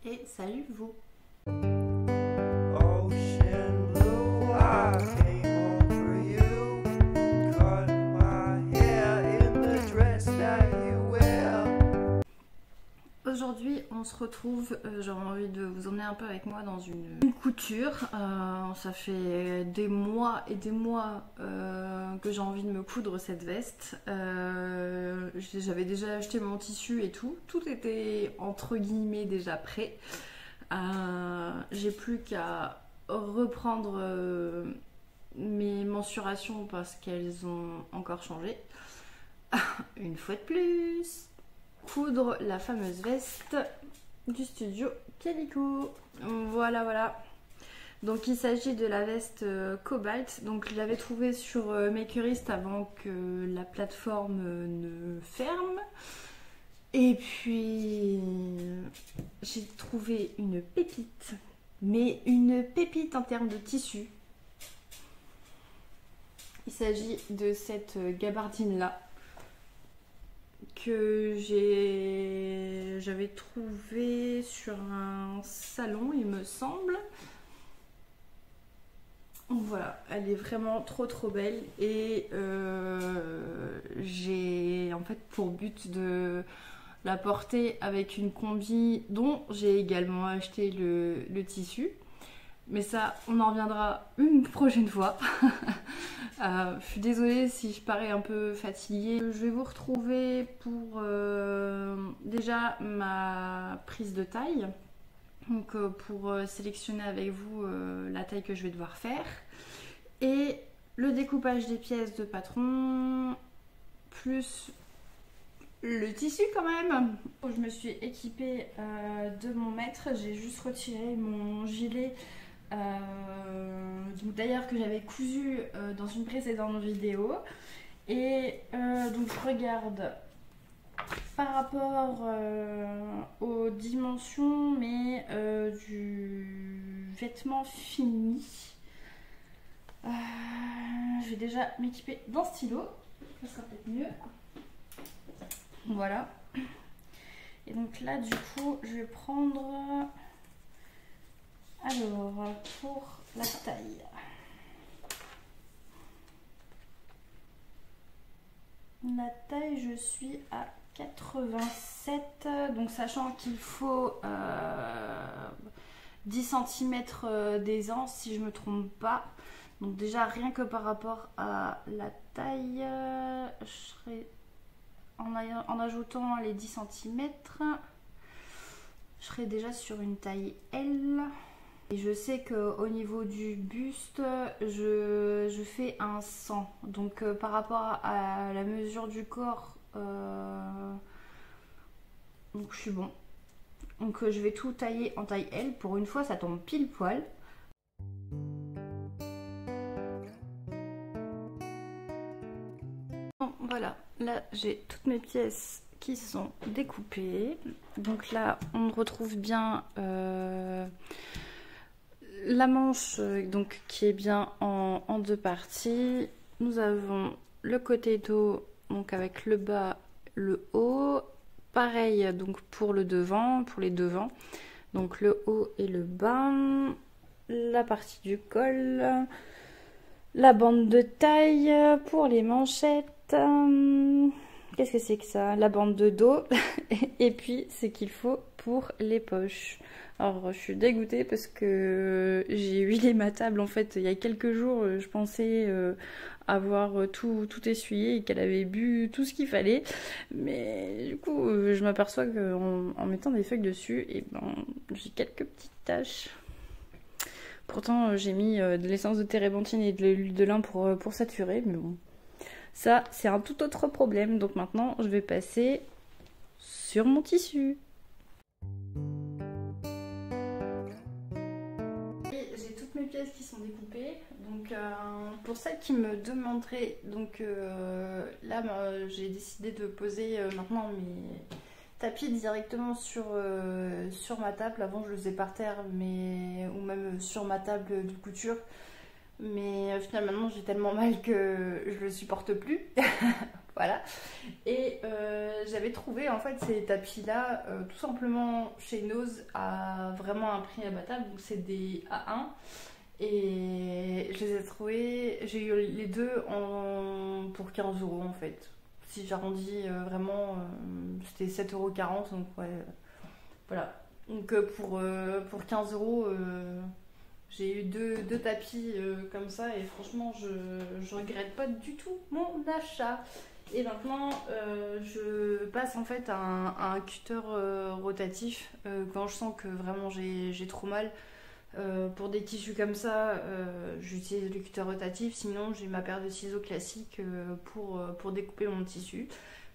et salut vous. Ocean blue, I came home for you. Cut my hair in the dress that you wear. Aujourd'hui on se retrouve, j'ai envie de vous emmener un peu avec moi dans une couture. Ça fait des mois et des mois que j'ai envie de me coudre cette veste. J'avais déjà acheté mon tissu et tout était entre guillemets déjà prêt. J'ai plus qu'à reprendre mes mensurations parce qu'elles ont encore changé. Une fois de plus, coudre la fameuse veste du studio Calico. Voilà. Donc il s'agit de la veste Cobalt. Donc je l'avais trouvée sur Makerist avant que la plateforme ne ferme. Et puis j'ai trouvé une pépite, mais une pépite en termes de tissu. Il s'agit de cette gabardine là que j'avais trouvée sur un salon, il me semble. Voilà, elle est vraiment trop belle et j'ai en fait pour but de la porter avec une combi dont j'ai également acheté le tissu. Mais ça, on en reviendra une prochaine fois. Je suis désolée si je parais un peu fatiguée. Je vais vous retrouver pour déjà ma prise de taille. Donc pour sélectionner avec vous la taille que je vais devoir faire. Et le découpage des pièces de patron, plus le tissu quand même. Je me suis équipée de mon maître, j'ai juste retiré mon gilet d'ailleurs que j'avais cousu dans une précédente vidéo. Et donc je regarde par rapport aux dimensions mais du vêtement fini. Je vais déjà m'équiper d'un stylo, ça sera peut-être mieux. Voilà. Et donc là du coup je vais prendre, alors pour la taille, je suis à 87, donc sachant qu'il faut 10 cm d'aisance si je me trompe pas. Donc déjà rien que par rapport à la taille, je serai en ajoutant les 10 cm, je serai déjà sur une taille L. Et je sais qu'au niveau du buste, je fais un 100. Donc par rapport à la mesure du corps, donc je suis bon. Donc je vais tout tailler en taille L. Pour une fois, ça tombe pile poil. Bon, voilà, là j'ai toutes mes pièces qui sont découpées. Donc là, on retrouve bien la manche donc qui est bien en deux parties. Nous avons le côté dos donc avec le bas, le haut. Pareil donc pour le devant, pour les devants. Donc le haut et le bas. La partie du col. La bande de taille pour les manchettes. Qu'est-ce que c'est que ça? La bande de dos. Et puis ce qu'il faut pour les poches. Alors je suis dégoûtée parce que j'ai huilé ma table en fait il y a quelques jours. Je pensais avoir tout essuyé et qu'elle avait bu tout ce qu'il fallait. Mais du coup je m'aperçois qu'en mettant des feuilles dessus, et ben, j'ai quelques petites taches. Pourtant j'ai mis de l'essence de térébenthine et de l'huile de lin pour saturer. Mais bon, ça c'est un tout autre problème. Donc maintenant je vais passer sur mon tissu. J'ai toutes mes pièces qui sont découpées. Donc pour celles qui me demanderaient, donc là j'ai décidé de poser maintenant mes tapis directement sur ma table. Avant je le faisais par terre, ou même sur ma table de couture. Mais finalement j'ai tellement mal que je le supporte plus. Voilà. Et j'avais trouvé en fait ces tapis là tout simplement chez Nose à vraiment un prix abattable. Donc c'est des A1 et je les ai trouvés, j'ai eu les deux pour 15 euros en fait. Si j'arrondis vraiment, c'était 7,40 € donc ouais, voilà. Donc pour 15 euros, j'ai eu deux tapis comme ça et franchement je regrette pas du tout mon achat. Et maintenant je passe en fait à un cutter rotatif quand je sens que vraiment j'ai trop mal. Pour des tissus comme ça, j'utilise le cutter rotatif. Sinon, j'ai ma paire de ciseaux classiques pour découper mon tissu.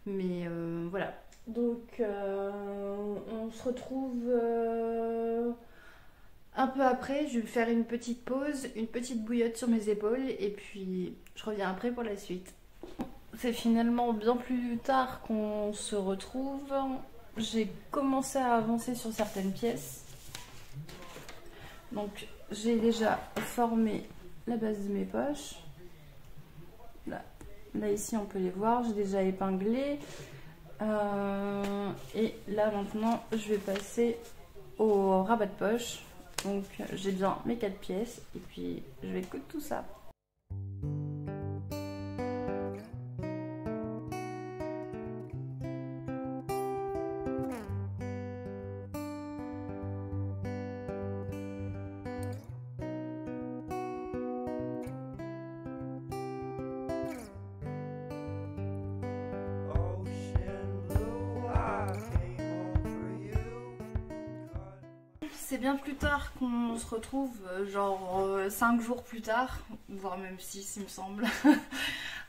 Mais voilà. Donc, on se retrouve un peu après. Je vais faire une petite pause, une petite bouillotte sur mes épaules. Et puis, je reviens après pour la suite. C'est finalement bien plus tard qu'on se retrouve. J'ai commencé à avancer sur certaines pièces. Donc j'ai déjà formé la base de mes poches. Là ici on peut les voir, j'ai déjà épinglé. Et là maintenant je vais passer au rabat de poche. Donc j'ai bien mes 4 pièces et puis je vais coudre tout ça. C'est bien plus tard qu'on se retrouve, genre 5 jours plus tard, voire même 6 il me semble.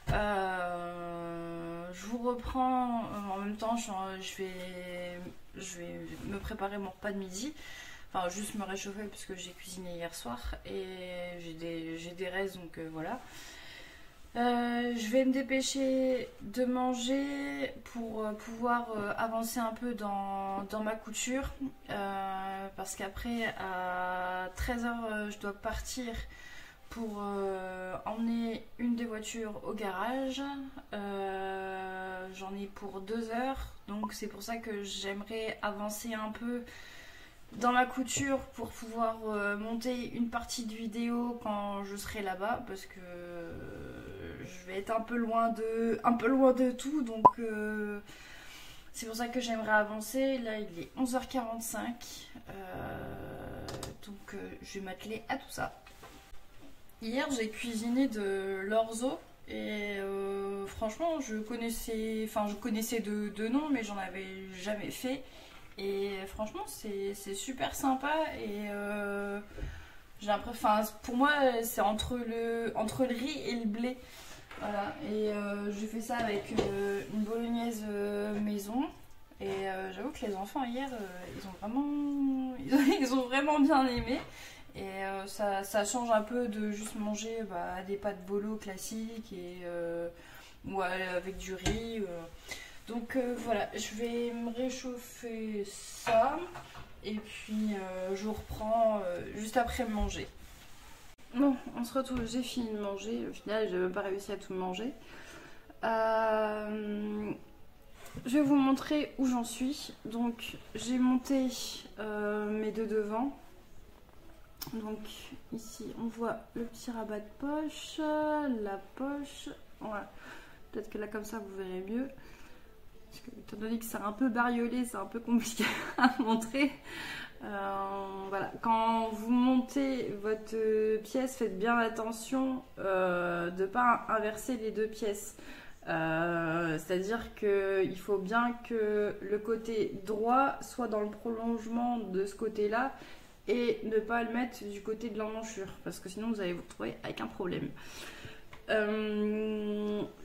Je vous reprends en même temps, je vais me préparer mon repas de midi. Enfin juste me réchauffer parce que j'ai cuisiné hier soir et j'ai des restes donc voilà. Je vais me dépêcher de manger pour pouvoir avancer un peu dans ma couture parce qu'aprais à 13 h je dois partir pour emmener une des voitures au garage. J'en ai pour 2 heures donc c'est pour ça que j'aimerais avancer un peu dans ma couture pour pouvoir monter une partie de vidéo quand je serai là-bas parce que je vais être un peu loin de tout donc c'est pour ça que j'aimerais avancer. Là il est 11h45 donc je vais m'atteler à tout ça. Hier j'ai cuisiné de l'orzo et franchement je connaissais de nom mais j'en avais jamais fait. Et franchement c'est super sympa et j'ai l'impression, pour moi c'est entre le riz et le blé. Voilà, et j'ai fait ça avec une bolognaise maison. Et j'avoue que les enfants hier ils ont vraiment bien aimé. Et ça change un peu de juste manger des pâtes bolo classiques ou avec du riz. Donc voilà, je vais me réchauffer ça et puis je vous reprends juste après manger. Bon, on se retrouve, j'ai fini de manger, au final j'ai même pas réussi à tout manger. Je vais vous montrer où j'en suis. Donc j'ai monté mes deux devants. Donc ici on voit le petit rabat de poche, la poche, voilà. Peut-être que là comme ça vous verrez mieux. Parce que, étant donné que c'est un peu bariolé, c'est un peu compliqué à montrer. Voilà. Quand vous montez votre pièce, faites bien attention de ne pas inverser les deux pièces. C'est-à-dire qu'il faut bien que le côté droit soit dans le prolongement de ce côté-là et ne pas le mettre du côté de l'emmanchure parce que sinon vous allez vous retrouver avec un problème.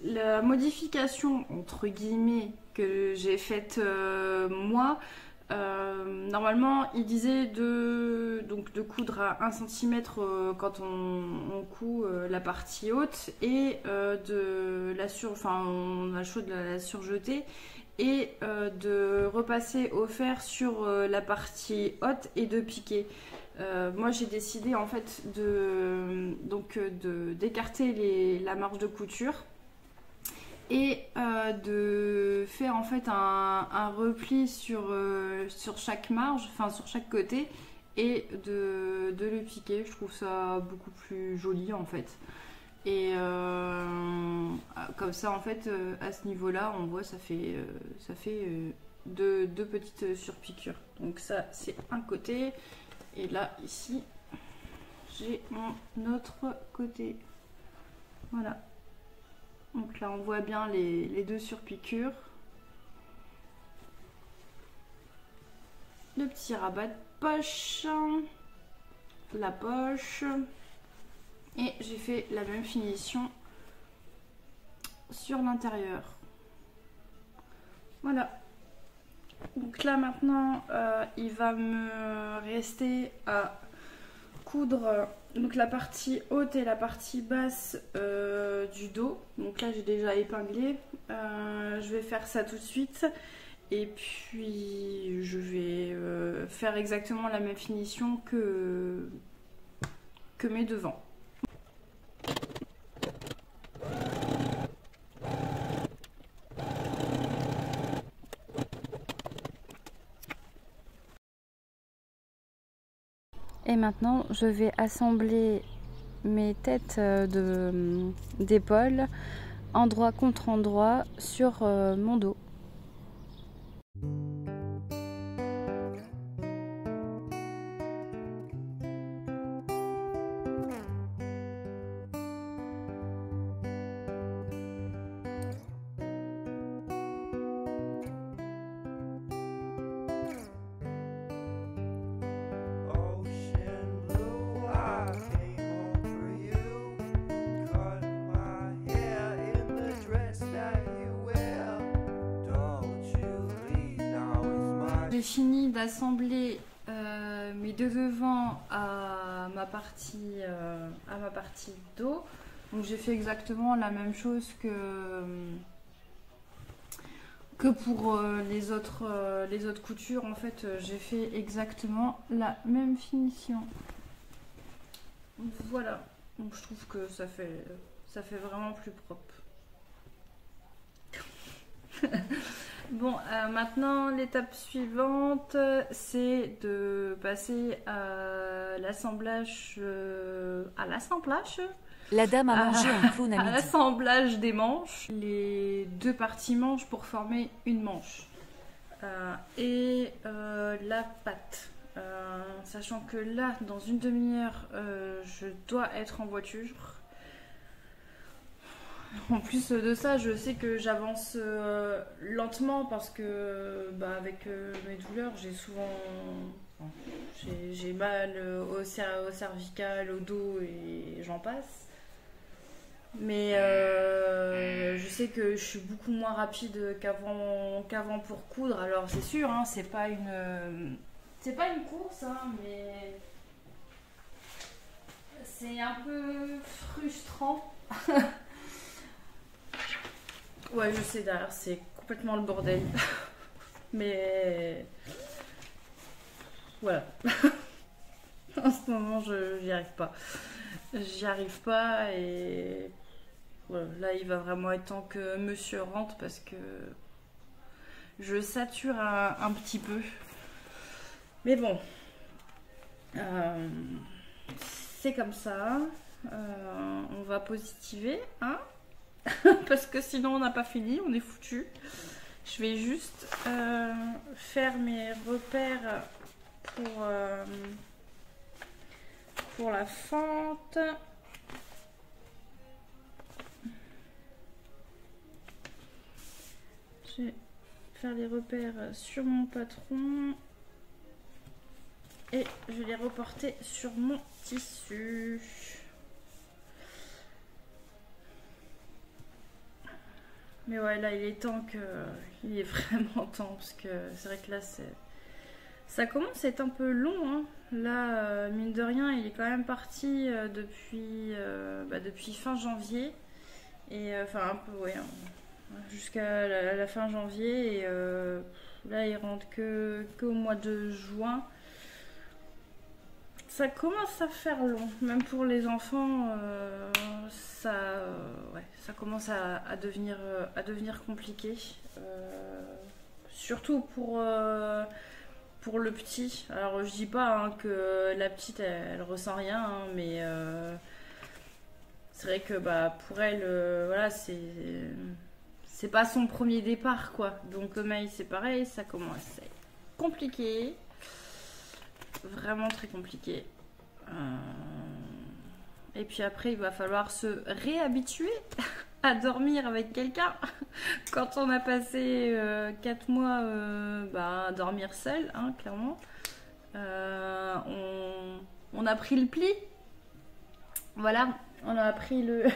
La modification entre guillemets que j'ai faite moi, normalement il disait de coudre à 1 cm quand on coud la partie haute et on a le choix de la surjeter et de repasser au fer sur la partie haute et de piquer. Moi j'ai décidé en fait d'écarter la marge de couture et de faire en fait un repli sur chaque marge, enfin sur chaque côté, et de le piquer. Je trouve ça beaucoup plus joli en fait. Et comme ça en fait à ce niveau là on voit ça fait deux petites surpiqûres. Donc ça c'est un côté, et là ici j'ai mon autre côté. Voilà. Donc là on voit bien les deux surpiqûres. Le petit rabat de poche, la poche, et j'ai fait la même finition sur l'intérieur. Voilà. Donc là maintenant il va me rester à coudre donc la partie haute et la partie basse du dos. Donc là j'ai déjà épinglé, je vais faire ça tout de suite, et puis je vais faire exactement la même finition que mes devants. Et maintenant, je vais assembler mes têtes d'épaule endroit contre endroit sur mon dos. Ocean blue, I came home for you. Cut my hair in the dress that you wear. Don't you leave, now it's my J'ai fini d'assembler mes deux devants à ma partie dos. Donc j'ai fait exactement la même chose que pour les autres coutures. En fait j'ai fait exactement la même finition. Voilà, donc je trouve que ça fait vraiment plus propre. Bon, maintenant l'étape suivante, c'est de passer à l'assemblage. La dame a mangé un clown à À midi. l'assemblage des manches, les deux parties manches pour former une manche. Et la patte. Sachant que là, dans une demi-heure, je dois être en voiture. En plus de ça, je sais que j'avance lentement parce que avec mes douleurs, j'ai souvent j'ai mal au cervical, au dos et j'en passe. Mais je sais que je suis beaucoup moins rapide qu'avant pour coudre. Alors c'est sûr, hein, c'est pas une course, hein, mais c'est un peu frustrant. Ouais, je sais, derrière c'est complètement le bordel. Mais voilà. En ce moment, j'y arrive pas. J'y arrive pas, et voilà, là il va vraiment être temps que monsieur rentre parce que je sature un petit peu. Mais bon, c'est comme ça. On va positiver, hein. Parce que sinon on n'a pas fini, on est foutu. Je vais juste faire mes repères pour la fente. Je vais faire les repères sur mon patron et je vais les reporter sur mon tissu. Mais ouais, là il est temps il est vraiment temps, parce que c'est vrai que là ça commence à être un peu long, hein. Là mine de rien il est quand même parti depuis fin janvier, et enfin un peu, ouais, jusqu'à la fin janvier, et là il rentre que au mois de juin. ça commence à faire long, même pour les enfants, ouais, ça commence à devenir compliqué. Surtout pour le petit. Alors je dis pas hein, que la petite elle ressent rien, hein, mais c'est vrai que bah, pour elle, voilà, c'est pas son premier départ quoi. Donc Maï c'est pareil, ça commence à être compliqué. Vraiment très compliqué. Et puis après, il va falloir se réhabituer à dormir avec quelqu'un. Quand on a passé 4 mois bah, à dormir seul, hein, clairement, on a pris le pli. Voilà, on a pris le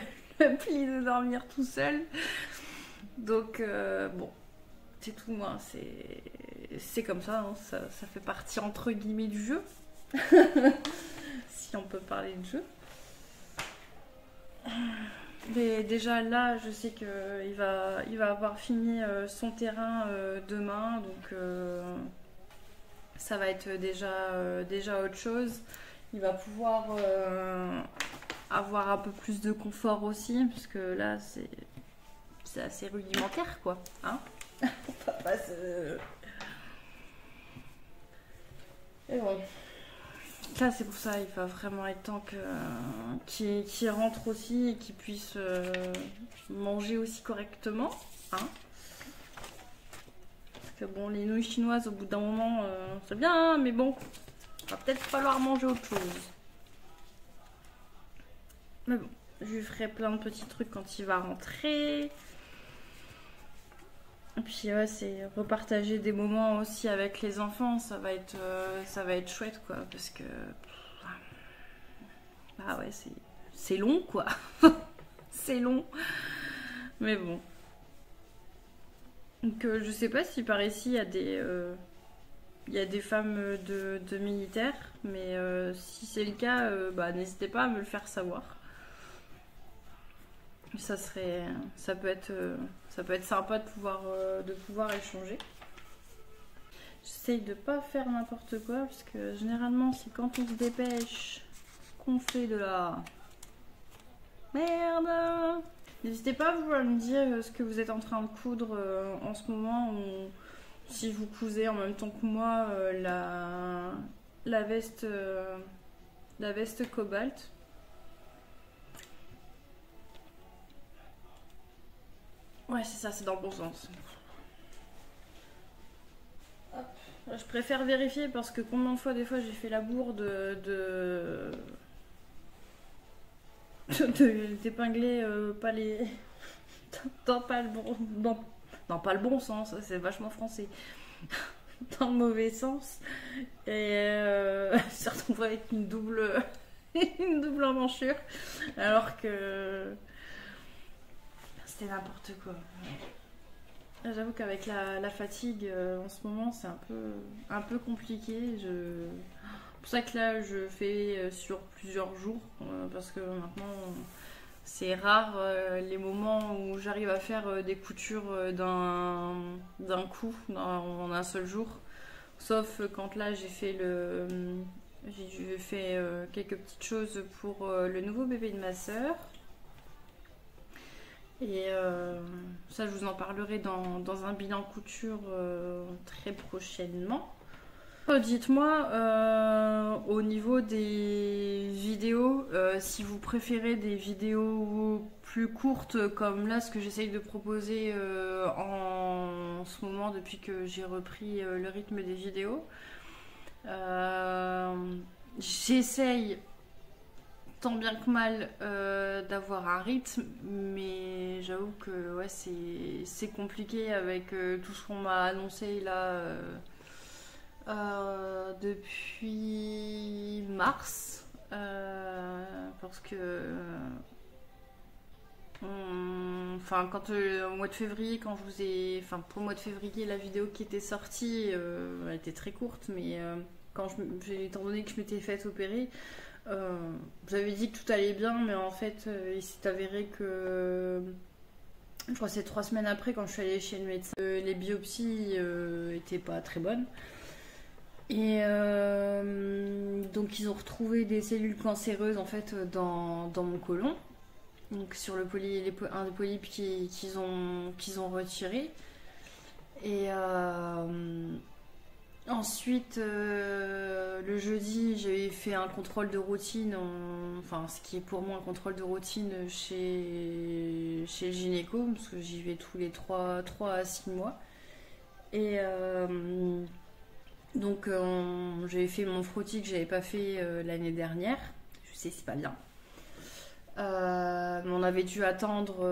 pli de dormir tout seul. Donc, bon, c'est tout, hein, c'est comme ça, hein, ça fait partie entre guillemets du jeu. Si on peut parler de jeu. Mais déjà là, je sais qu'il va avoir fini son terrain demain, donc ça va être déjà autre chose. Il va pouvoir avoir un peu plus de confort aussi, parce que là c'est assez rudimentaire quoi. Hein. On va pas se... Et ouais. Là, c'est pour ça, il va vraiment être temps qu'il rentre aussi et qu'il puisse manger aussi correctement. Hein. Parce que bon, les nouilles chinoises, au bout d'un moment, c'est bien, hein, mais bon, il va peut-être falloir manger autre chose. Mais bon, je lui ferai plein de petits trucs quand il va rentrer. Et puis ouais, c'est repartager des moments aussi avec les enfants, ça va être chouette quoi, parce que bah ouais, c'est long quoi. C'est long. Mais bon. Donc je sais pas si par ici il y a des femmes de militaires, mais si c'est le cas, bah n'hésitez pas à me le faire savoir. Ça peut être sympa de pouvoir échanger. J'essaye de pas faire n'importe quoi parce que généralement c'est quand on se dépêche qu'on fait de la merde. N'hésitez pas à vouloir me dire ce que vous êtes en train de coudre en ce moment, ou si vous cousez en même temps que moi la veste cobalt. Ouais, c'est ça, c'est dans le bon sens. Hop. Je préfère vérifier parce que combien de fois, des fois, j'ai fait la bourde d'épingler pas les... pas le bon... Non, pas le bon sens, c'est vachement français. Dans le mauvais sens. Et se retrouver avec une double emmanchure. Alors que... C'était n'importe quoi. J'avoue qu'avec la fatigue en ce moment, c'est un peu compliqué. C'est pour ça que là, je fais sur plusieurs jours. Parce que maintenant, c'est rare les moments où j'arrive à faire des coutures d'un coup, en un seul jour. Sauf quand là, j'ai fait quelques petites choses pour le nouveau bébé de ma sœur. Et ça, je vous en parlerai dans un bilan couture très prochainement. Dites-moi au niveau des vidéos, si vous préférez des vidéos plus courtes comme là, ce que j'essaye de proposer en ce moment depuis que j'ai repris le rythme des vidéos. J'essaye tant bien que mal d'avoir un rythme, mais j'avoue que ouais, c'est compliqué avec tout ce qu'on m'a annoncé là depuis mars, parce que enfin quand au mois de février, quand je vous ai, enfin pour le mois de février, la vidéo qui était sortie elle était très courte, mais quand étant donné que je m'étais faite opérer, j'avais dit que tout allait bien, mais en fait il s'est avéré que je crois que c'est 3 semaines après, quand je suis allée chez le médecin, les biopsies étaient pas très bonnes. Et Donc ils ont retrouvé des cellules cancéreuses en fait dans mon côlon. Donc sur un des polypes qu'ils ont retiré. Et ensuite, le jeudi, j'ai fait un contrôle de routine, enfin ce qui est pour moi un contrôle de routine chez le gynéco, parce que j'y vais tous les 3 à 6 mois. Et donc j'avais fait mon frottis que j'avais pas fait l'année dernière. Je sais, c'est pas bien. Mais on avait dû attendre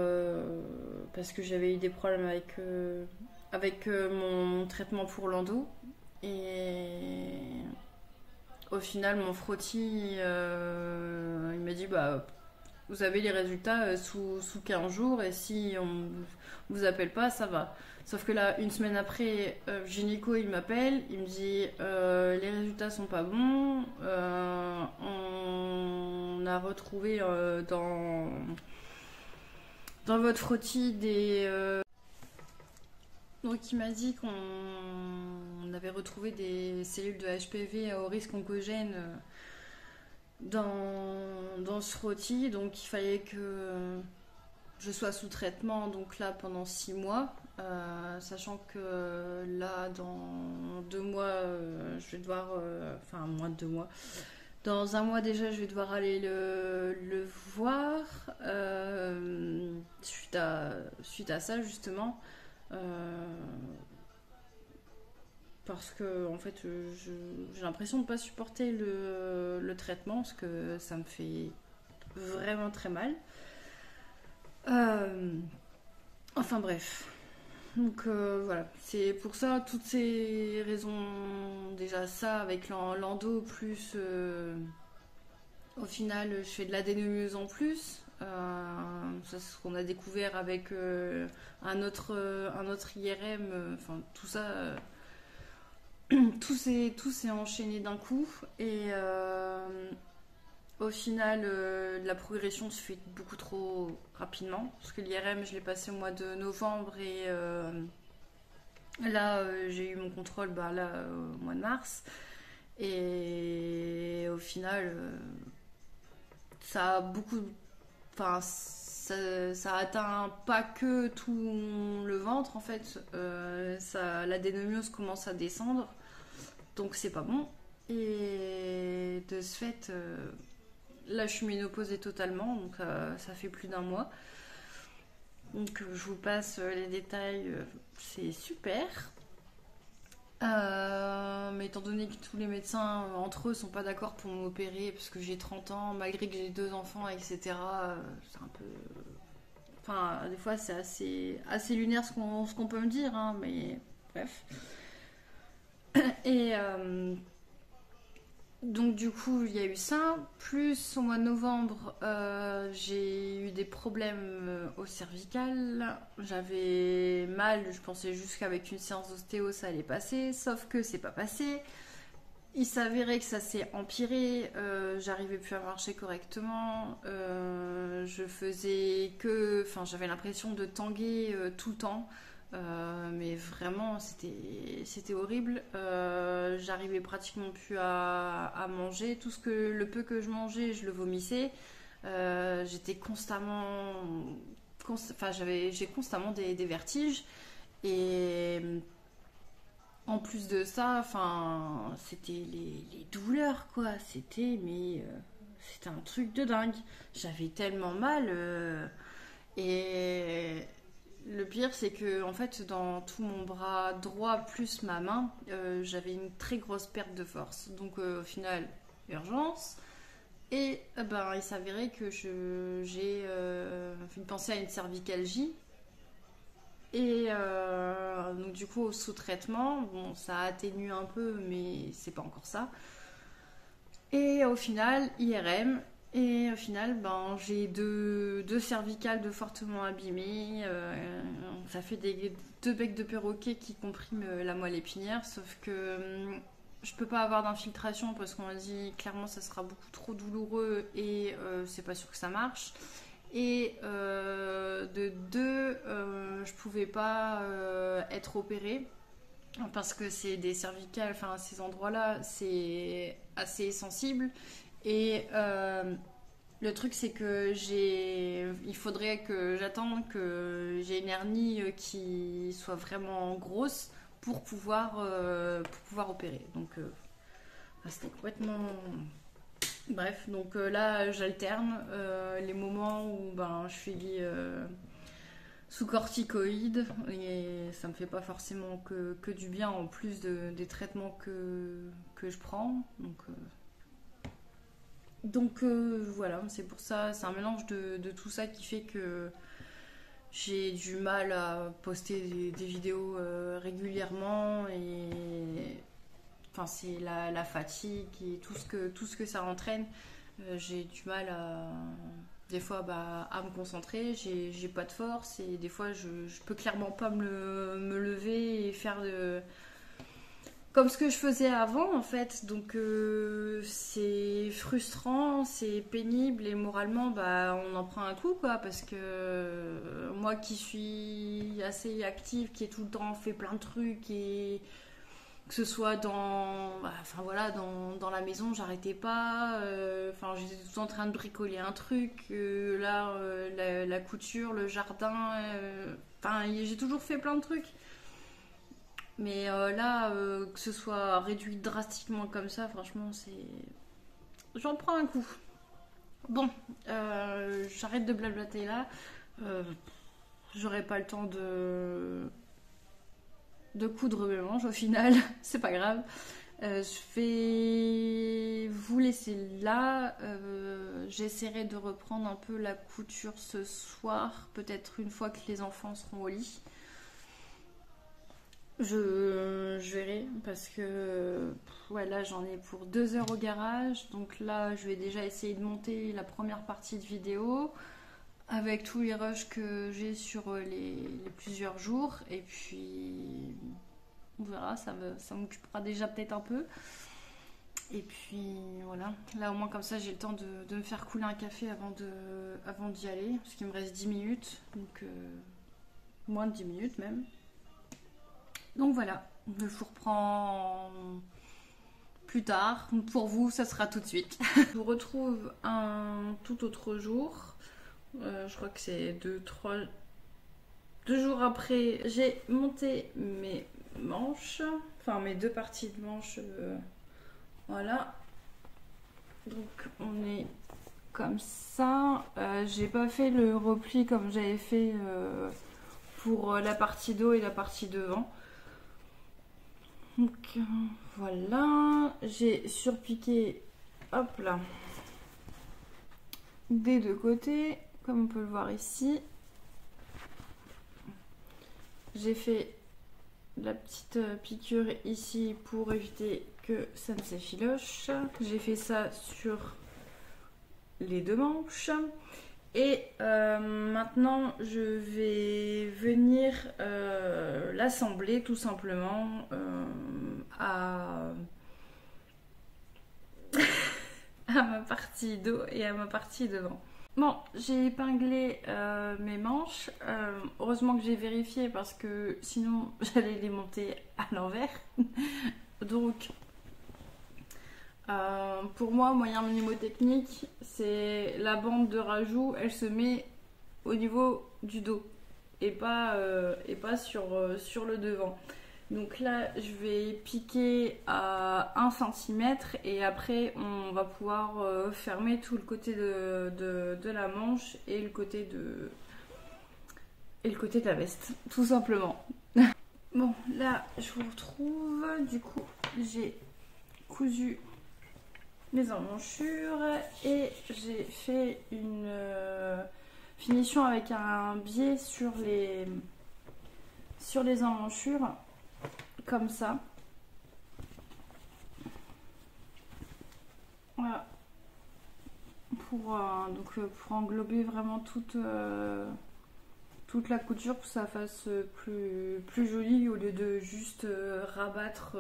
parce que j'avais eu des problèmes avec mon traitement pour l'endo. Et au final, mon frottis, il m'a dit bah, vous avez les résultats sous 15 jours et si on vous appelle pas, ça va. Sauf que là, une semaine après, gynéco il m'appelle, il me dit les résultats sont pas bons, on a retrouvé dans votre frottis donc il m'a dit qu'on avait retrouvé des cellules de HPV à haut risque oncogène dans ce frottis, donc il fallait que je sois sous traitement donc là pendant 6 mois, sachant que là dans 2 mois je vais devoir, enfin moins de 2 mois, dans un mois déjà je vais devoir aller le voir suite à ça justement. Parce que en fait j'ai l'impression de ne pas supporter le traitement parce que ça me fait vraiment très mal. Enfin bref, donc voilà, c'est pour ça toutes ces raisons, déjà ça avec l'endo plus au final je fais de l'adénomyose en plus. Ça, c'est ce qu'on a découvert avec un autre IRM, enfin tout ça, tout s'est enchaîné d'un coup et au final la progression se fait beaucoup trop rapidement parce que l'IRM je l'ai passé au mois de novembre et là j'ai eu mon contrôle là au mois de mars et au final ça a beaucoup. Enfin, ça atteint pas que tout le ventre en fait. L'adénomiose commence à descendre, donc c'est pas bon. Et de ce fait, là je suis ménopausée totalement, donc ça fait plus d'un mois. Donc je vous passe les détails, c'est super. Mais étant donné que tous les médecins entre eux sont pas d'accord pour m'opérer parce que j'ai 30 ans, malgré que j'ai 2 enfants, etc. C'est un peu. Enfin, des fois c'est assez lunaire ce qu'on peut me dire, hein, mais bref. Et donc du coup il y a eu ça, plus au mois de novembre j'ai eu des problèmes au cervical, j'avais mal, je pensais juste qu'avec une séance d'ostéo ça allait passer, sauf que c'est pas passé. Il s'avérait que ça s'est empiré, j'arrivais plus à marcher correctement, j'avais l'impression de tanguer tout le temps. Mais vraiment c'était horrible, j'arrivais pratiquement plus à manger, le peu que je mangeais je le vomissais, j'étais constamment j'ai constamment des vertiges et en plus de ça c'était les douleurs quoi, c'était un truc de dingue, j'avais tellement mal et le pire, c'est que en fait, dans tout mon bras droit plus ma main, j'avais une très grosse perte de force. Donc, au final, urgence. Et il s'avérait que j'ai pensé à une cervicalgie. Et donc, du coup, sous traitement, bon, ça atténue un peu, mais c'est pas encore ça. Et au final, IRM. Et au final, j'ai deux cervicales de fortement abîmées. Ça fait 2 becs de perroquet qui compriment la moelle épinière. Sauf que je peux pas avoir d'infiltration parce qu'on m'a dit clairement ça sera beaucoup trop douloureux et c'est pas sûr que ça marche. Et de 2, je pouvais pas être opérée parce que c'est des cervicales, enfin ces endroits-là, c'est assez sensible. Et le truc, c'est que il faudrait que j'attende que j'ai une hernie qui soit vraiment grosse pour pouvoir opérer. Donc, c'était complètement. Bref, donc là, j'alterne les moments où ben, je suis sous corticoïdes et ça me fait pas forcément que du bien en plus des traitements que je prends. Donc voilà, c'est pour ça, c'est un mélange de tout ça qui fait que j'ai du mal à poster des vidéos régulièrement et enfin c'est la fatigue et tout ce que ça entraîne. J'ai du mal à des fois bah, à me concentrer, j'ai pas de force et des fois je peux clairement pas me lever et faire comme ce que je faisais avant en fait. Donc c'est frustrant, c'est pénible et moralement bah, on en prend un coup quoi parce que moi qui suis assez active, qui est tout le temps fait plein de trucs et que ce soit enfin voilà, dans la maison, j'arrêtais pas. Enfin, j'étais tout le temps en train de bricoler un truc. Là, la couture, le jardin. Enfin, j'ai toujours fait plein de trucs. Mais là, que ce soit réduit drastiquement comme ça, franchement, j'en prends un coup. Bon, j'arrête de blablater là. J'aurai pas le temps de coudre mes manches au final, c'est pas grave. Je vais vous laisser là. J'essaierai de reprendre un peu la couture ce soir, peut-être une fois que les enfants seront au lit. Je verrai parce que ouais, là j'en ai pour 2 heures au garage. Donc là, je vais déjà essayer de monter la première partie de vidéo avec tous les rushs que j'ai sur les plusieurs jours et puis on verra, ça m'occupera déjà peut-être un peu et puis voilà, là au moins comme ça j'ai le temps de me faire couler un café avant d'y aller parce qu'il me reste 10 minutes donc moins de 10 minutes même, donc voilà, je vous reprends plus tard. Pour vous ça sera tout de suite. Je vous retrouve un tout autre jour. Je crois que c'est 2 jours après, j'ai monté mes manches, enfin mes 2 parties de manches. Voilà. Donc on est comme ça. J'ai pas fait le repli comme j'avais fait pour la partie dos et la partie devant. Donc voilà. J'ai surpiqué, hop là, des 2 côtés. Comme on peut le voir ici, j'ai fait la petite piqûre ici pour éviter que ça ne s'effiloche. J'ai fait ça sur les 2 manches. Et maintenant, je vais venir l'assembler tout simplement à ma partie dos et à ma partie devant. Bon, j'ai épinglé mes manches. Heureusement que j'ai vérifié parce que sinon j'allais les monter à l'envers. Donc, pour moi, moyen mnémotechnique, c'est la bande de rajout, elle se met au niveau du dos et pas sur le devant. Donc là, je vais piquer à 1 cm et après, on va pouvoir fermer tout le côté de la manche et le côté de la veste, tout simplement. Bon, là, je vous retrouve. Du coup, j'ai cousu les emmanchures et j'ai fait une finition avec un biais sur les emmanchures. Comme ça. Voilà. Pour englober vraiment toute la couture, pour que ça fasse plus joli au lieu de juste rabattre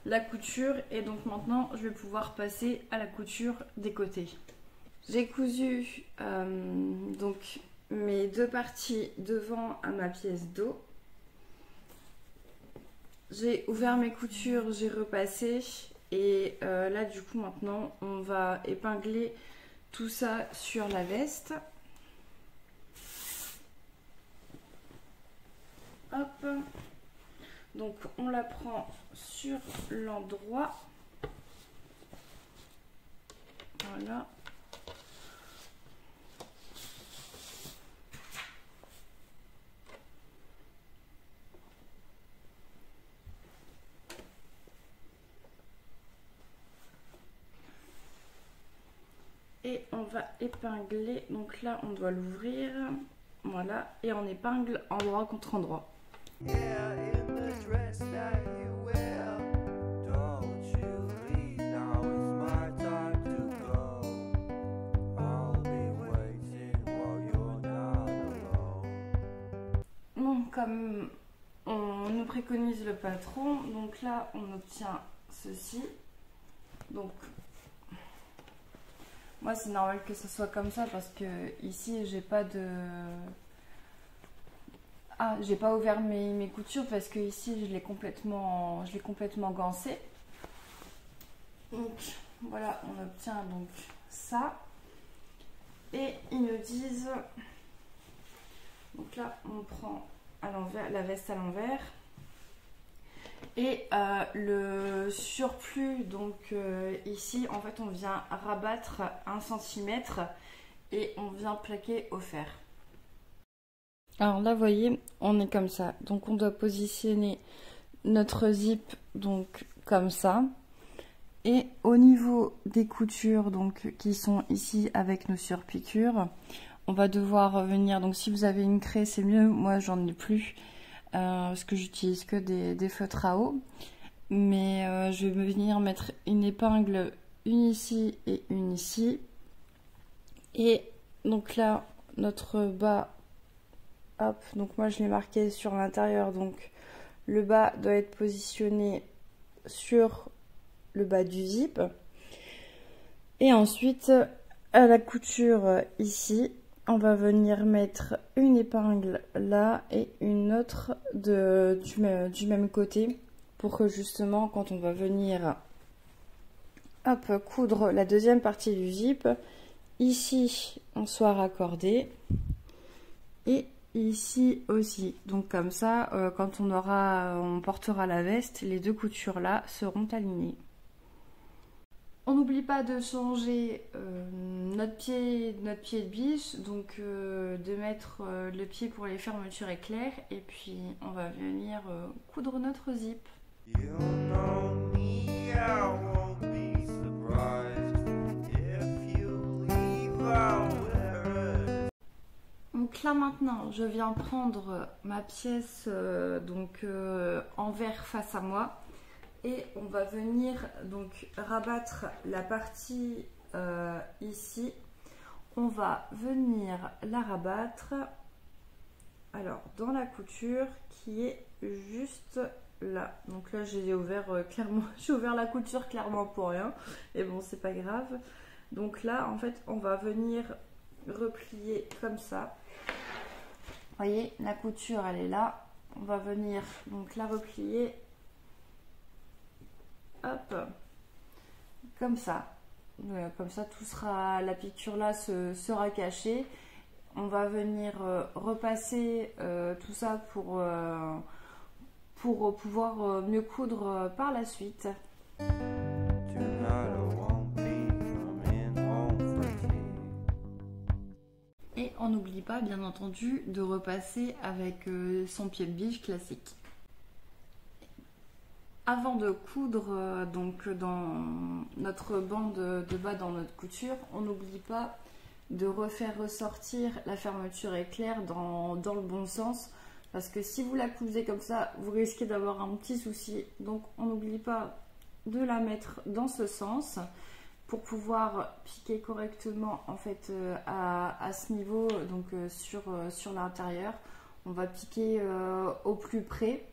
la couture. Et donc maintenant, je vais pouvoir passer à la couture des côtés. J'ai cousu donc mes 2 parties devant à ma pièce dos. j'ai ouvert mes coutures, j'ai repassé. Et là, du coup, maintenant, on va épingler tout ça sur la veste. Hop. Donc, on la prend sur l'endroit. Voilà. Et on va épingler. Donc là, on doit l'ouvrir. Voilà. Et on épingle endroit contre endroit. Yeah, in the dress that you wear. Don't you leave, now it's my time to go. I'll be waiting while you're not alone. Bon, comme on nous préconise le patron, donc là, on obtient ceci. Donc, moi, c'est normal que ce soit comme ça parce que ici, j'ai pas de... Ah, j'ai pas ouvert mes coutures parce que ici, je l'ai complètement gancé. Donc, voilà, on obtient donc ça. Et ils nous disent... Donc là, on prend à l'envers, la veste à l'envers. Et le surplus, donc ici, en fait, on vient rabattre 1 cm et on vient plaquer au fer. Alors là, vous voyez, on est comme ça. Donc, on doit positionner notre zip donc comme ça. Et au niveau des coutures, donc qui sont ici avec nos surpiqûres, on va devoir venir. Donc, si vous avez une craie, c'est mieux. Moi, j'en ai plus. Parce que j'utilise que des feutres à eau, mais je vais venir mettre une épingle, une ici et une ici, et donc là notre bas, hop, donc moi je l'ai marqué sur l'intérieur, donc le bas doit être positionné sur le bas du zip, et ensuite à la couture ici on va venir mettre une épingle là et une autre du même côté pour que justement quand on va venir hop, coudre la deuxième partie du zip, ici on soit raccordé et ici aussi. Donc comme ça, quand on portera la veste, les deux coutures là seront alignées. On n'oublie pas de changer notre pied de biche, donc de mettre le pied pour les fermetures éclairs, et puis on va venir coudre notre zip. You know me, I won't be surprised if you leave, I'll wear it. Donc là maintenant, je viens prendre ma pièce donc en verre face à moi. Et on va venir donc rabattre la partie ici. On va venir la rabattre alors dans la couture qui est juste là. Donc là j'ai ouvert clairement, j'ai ouvert la couture clairement pour rien. Et bon, c'est pas grave. Donc là en fait on va venir replier comme ça. Vous voyez, la couture elle est là. On va venir donc la replier. Hop, comme ça. Comme ça, tout sera, la piqûre là sera cachée. On va venir repasser tout ça pour pouvoir mieux coudre par la suite. Tonight I won't be coming home for tea. Et on n'oublie pas, bien entendu, de repasser avec son pied de biche classique. Avant de coudre donc dans notre bande de bas dans notre couture, on n'oublie pas de refaire ressortir la fermeture éclair dans le bon sens, parce que si vous la cousez comme ça, vous risquez d'avoir un petit souci. Donc on n'oublie pas de la mettre dans ce sens pour pouvoir piquer correctement en fait à ce niveau, donc sur l'intérieur. On va piquer au plus près.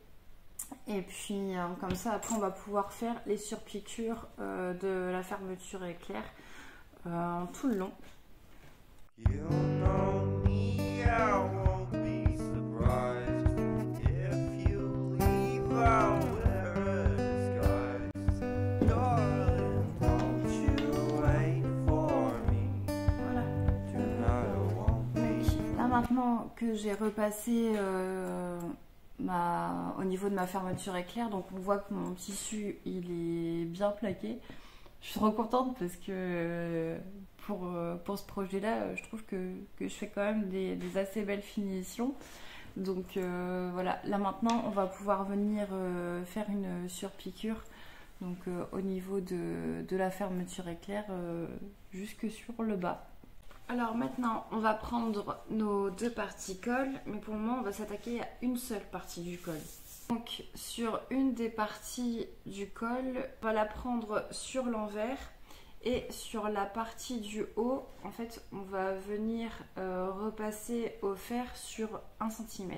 Et puis comme ça après on va pouvoir faire les surpiqûres de la fermeture éclair tout le long. You know me, I won't be surprised if you leave, I'll wear maintenant que j'ai repassé au niveau de ma fermeture éclair, donc on voit que mon tissu il est bien plaqué. Je suis trop contente parce que pour ce projet-là, je trouve que je fais quand même des assez belles finitions. Donc voilà, là maintenant on va pouvoir venir faire une surpiqûre donc au niveau de la fermeture éclair jusque sur le bas. Alors maintenant on va prendre nos deux parties colle, mais pour le moment on va s'attaquer à une seule partie du col. Donc sur une des parties du col, on va la prendre sur l'envers. Et sur la partie du haut, en fait, on va venir repasser au fer sur 1 cm.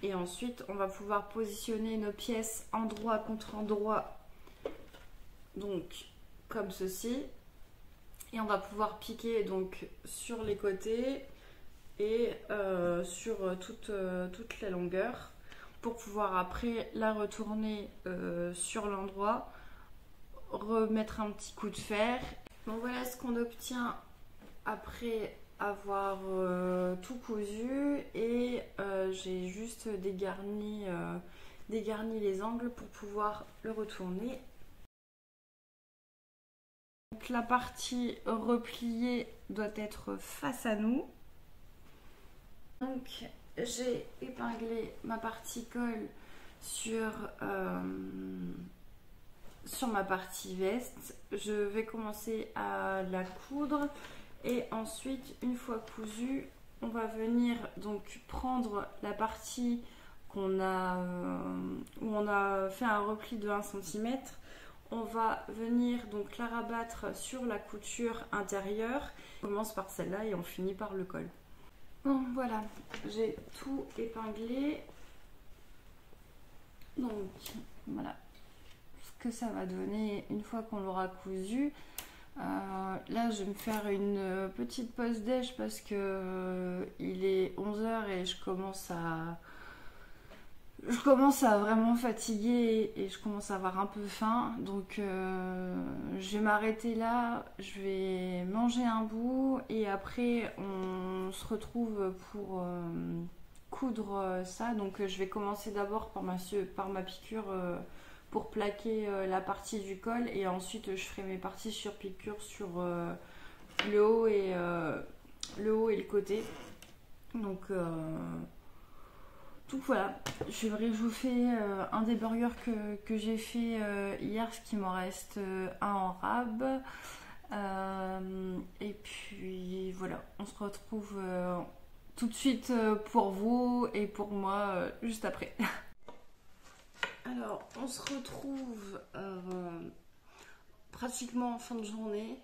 Et ensuite, on va pouvoir positionner nos pièces endroit contre endroit, donc comme ceci. Et on va pouvoir piquer donc sur les côtés et sur toute la longueur pour pouvoir après la retourner sur l'endroit, remettre un petit coup de fer. Donc voilà ce qu'on obtient après avoir tout cousu et j'ai juste dégarni les angles pour pouvoir le retourner. Donc la partie repliée doit être face à nous. Donc j'ai épinglé ma partie colle sur ma partie veste. Je vais commencer à la coudre et ensuite une fois cousue on va venir donc prendre la partie où on a fait un repli de 1 cm. On va venir donc la rabattre sur la couture intérieure. On commence par celle-là et on finit par le col. Bon voilà, j'ai tout épinglé. Donc voilà que ça va donner une fois qu'on l'aura cousu. Là je vais me faire une petite pause déj parce que il est 11h et je commence à vraiment fatiguer et je commence à avoir un peu faim, donc je vais m'arrêter là, je vais manger un bout et après on se retrouve pour coudre ça. Donc je vais commencer d'abord par ma piqûre pour plaquer la partie du col et ensuite je ferai mes parties sur piqûre sur le haut et le côté. Donc voilà, je vous fais un des burgers que j'ai fait hier, ce qui m'en reste un en rab. Et puis voilà, on se retrouve tout de suite pour vous et pour moi juste après. Alors, on se retrouve pratiquement en fin de journée.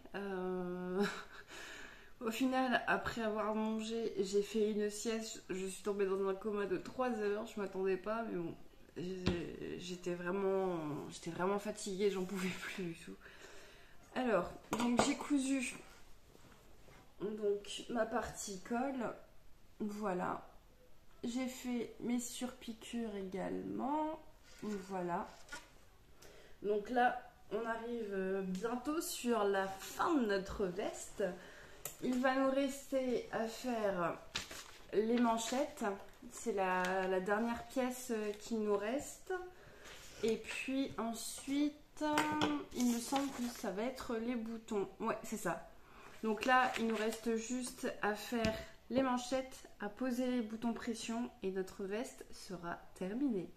Au final, après avoir mangé, j'ai fait une sieste. Je suis tombée dans un coma de 3 heures. Je m'attendais pas, mais bon, j'étais vraiment fatiguée, j'en pouvais plus du tout. Alors, donc j'ai cousu donc ma partie colle. Voilà. J'ai fait mes surpiqûres également. Voilà. Donc là, on arrive bientôt sur la fin de notre veste. Il va nous rester à faire les manchettes. C'est la dernière pièce qui nous reste. Et puis ensuite, il me semble que ça va être les boutons. Ouais, c'est ça. Donc là, il nous reste juste à faire les manchettes, à poser les boutons pression et notre veste sera terminée.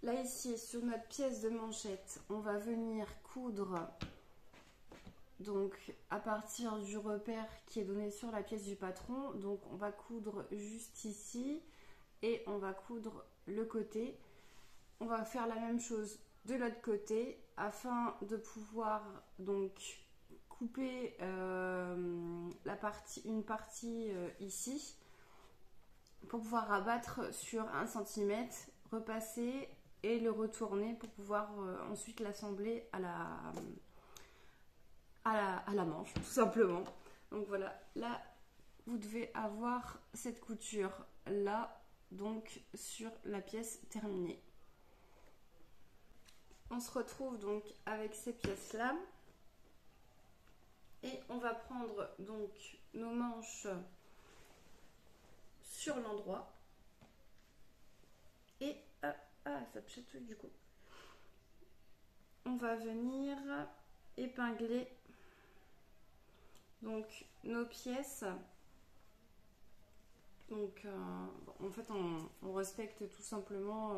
Là ici, sur notre pièce de manchette, on va venir coudre donc à partir du repère qui est donné sur la pièce du patron. Donc on va coudre juste ici et on va coudre le côté. On va faire la même chose de l'autre côté afin de pouvoir donc couper une partie ici pour pouvoir rabattre sur 1 cm, repasser et le retourner pour pouvoir ensuite l'assembler à la manche, tout simplement. Donc voilà, là vous devez avoir cette couture là, donc sur la pièce terminée. On se retrouve donc avec ces pièces là et on va prendre donc nos manches sur l'endroit. Et ça me chatouille du coup. On va venir épingler donc nos pièces. Donc en fait on respecte tout simplement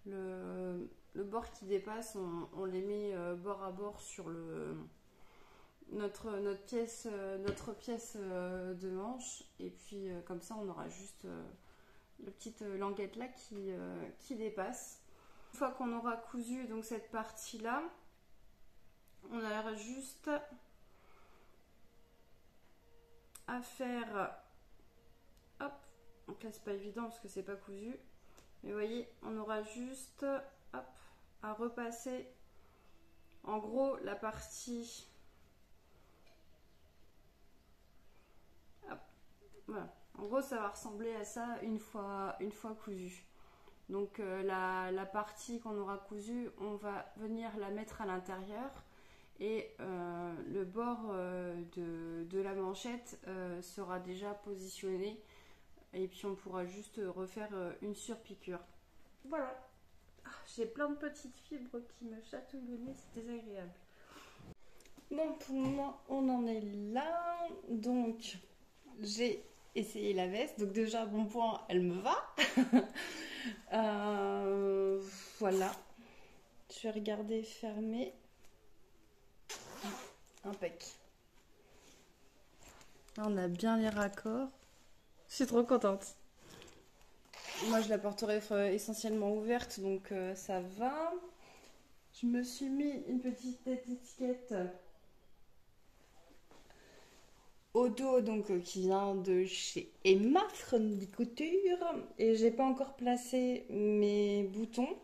le bord qui dépasse, on les met bord à bord sur notre pièce de manche, et puis comme ça on aura juste la petite languette là qui dépasse. Une fois qu'on aura cousu donc cette partie là, on aura juste à faire, hop, donc là c'est pas évident parce que c'est pas cousu, mais vous voyez, on aura juste hop à repasser en gros la partie, hop, voilà, en gros ça va ressembler à ça une fois cousu. Donc la partie qu'on aura cousue, on va venir la mettre à l'intérieur, et le bord de la manchette sera déjà positionné, et puis on pourra juste refaire une surpiqûre. Voilà. J'ai plein de petites fibres qui me chatouillent le nez, c'est désagréable. Bon, pour le moment on en est là. Donc j'ai essayé la veste, donc déjà bon point, elle me va. Voilà, je vais regarder fermé. Impec. Là, on a bien les raccords. Je suis trop contente. Moi je la porterai essentiellement ouverte, donc ça va. Je me suis mis une petite étiquette au dos, donc qui vient de chez Emma Friendly Couture, et j'ai pas encore placé mes boutons,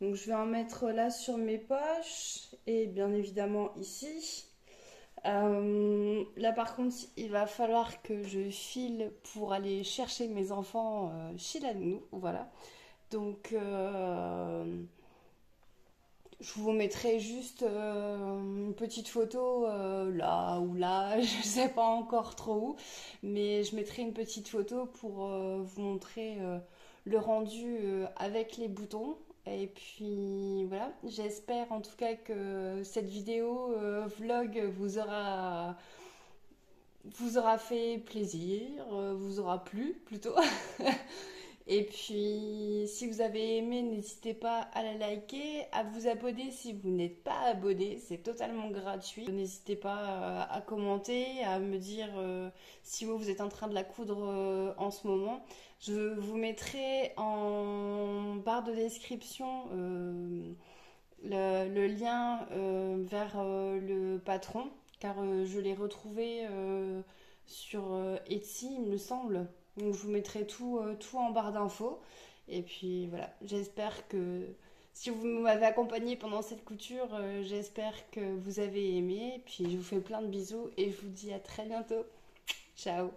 donc je vais en mettre là sur mes poches et bien évidemment ici. Là par contre il va falloir que je file pour aller chercher mes enfants chez la nounou, voilà, donc je vous mettrai juste une petite photo là ou là, je sais pas encore trop où, mais je mettrai une petite photo pour vous montrer le rendu avec les boutons. Et puis voilà, j'espère en tout cas que cette vidéo vlog vous aura fait plaisir, vous aura plu plutôt. Et puis, si vous avez aimé, n'hésitez pas à la liker, à vous abonner si vous n'êtes pas abonné, c'est totalement gratuit. N'hésitez pas à commenter, à me dire si vous êtes en train de la coudre en ce moment. Je vous mettrai en barre de description le lien vers le patron, car je l'ai retrouvé sur Etsy, il me semble. Donc je vous mettrai tout en barre d'infos. Et puis voilà, j'espère que si vous m'avez accompagné pendant cette couture, j'espère que vous avez aimé. Puis je vous fais plein de bisous et je vous dis à très bientôt. Ciao.